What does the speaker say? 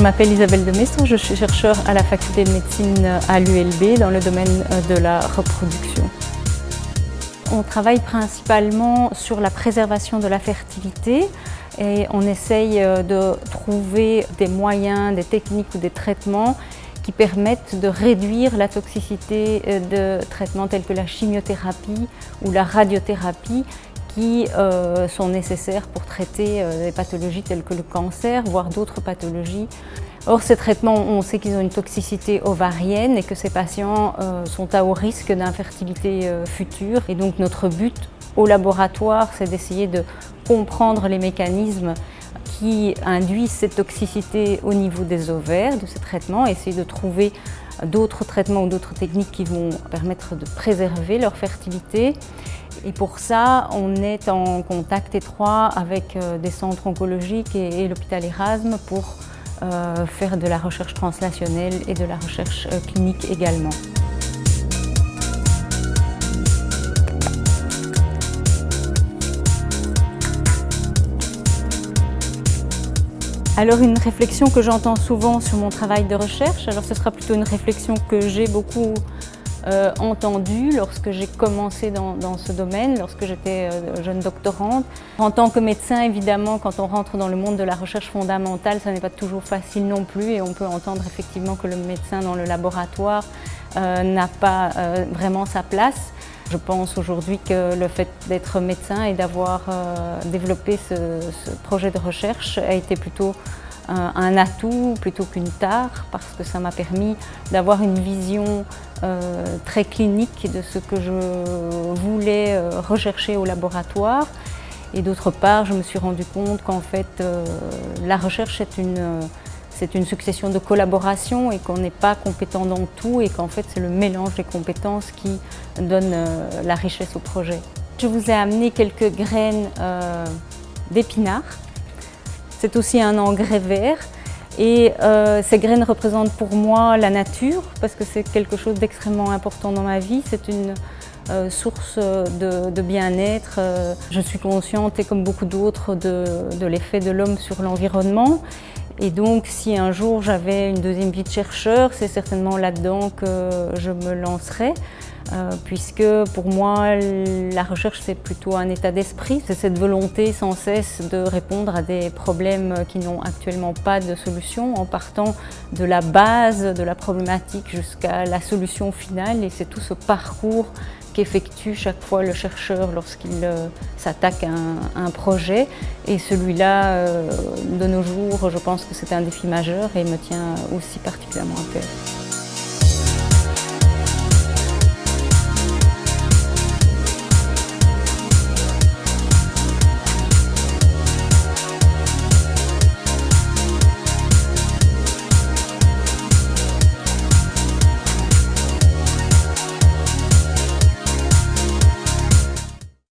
m'appelle Isabelle Demestre, je suis chercheure à la faculté de médecine à l'ULB dans le domaine de la reproduction. On travaille principalement sur la préservation de la fertilité et on essaye de trouver des moyens, des techniques ou des traitements qui permettent de réduire la toxicité de traitements tels que la chimiothérapie ou la radiothérapie qui sont nécessaires pour traiter des pathologies telles que le cancer, voire d'autres pathologies. Or, ces traitements, on sait qu'ils ont une toxicité ovarienne et que ces patients sont à haut risque d'infertilité future. Et donc notre but au laboratoire, c'est d'essayer de comprendre les mécanismes qui induisent cette toxicité au niveau des ovaires, de ces traitements, et essayer de trouver d'autres traitements ou d'autres techniques qui vont permettre de préserver leur fertilité. Et pour ça, on est en contact étroit avec des centres oncologiques et l'hôpital Erasme pour faire de la recherche translationnelle et de la recherche clinique également. Alors une réflexion que j'entends souvent sur mon travail de recherche, alors ce sera plutôt une réflexion que j'ai beaucoup entendue lorsque j'ai commencé dans ce domaine, lorsque j'étais jeune doctorante. En tant que médecin, évidemment, quand on rentre dans le monde de la recherche fondamentale, ça n'est pas toujours facile non plus et on peut entendre effectivement que le médecin dans le laboratoire n'a pas vraiment sa place. Je pense aujourd'hui que le fait d'être médecin et d'avoir développé ce projet de recherche a été plutôt un atout plutôt qu'une tare parce que ça m'a permis d'avoir une vision très clinique de ce que je voulais rechercher au laboratoire. Et d'autre part, je me suis rendu compte qu'en fait, la recherche c'est une succession de collaborations et qu'on n'est pas compétent dans tout et qu'en fait c'est le mélange des compétences qui donne la richesse au projet. Je vous ai amené quelques graines d'épinards. C'est aussi un engrais vert et ces graines représentent pour moi la nature parce que c'est quelque chose d'extrêmement important dans ma vie. C'est une source de bien-être. Je suis consciente, et comme beaucoup d'autres, de l'effet de l'homme sur l'environnement. Et donc, si un jour j'avais une deuxième vie de chercheur, c'est certainement là-dedans que je me lancerais, puisque pour moi, la recherche, c'est plutôt un état d'esprit. C'est cette volonté sans cesse de répondre à des problèmes qui n'ont actuellement pas de solution, en partant de la base de la problématique jusqu'à la solution finale. Et c'est tout ce parcours qu'effectue chaque fois le chercheur lorsqu'il s'attaque à un projet. Et celui-là, de nos jours, je pense que c'est un défi majeur et me tient aussi particulièrement à cœur.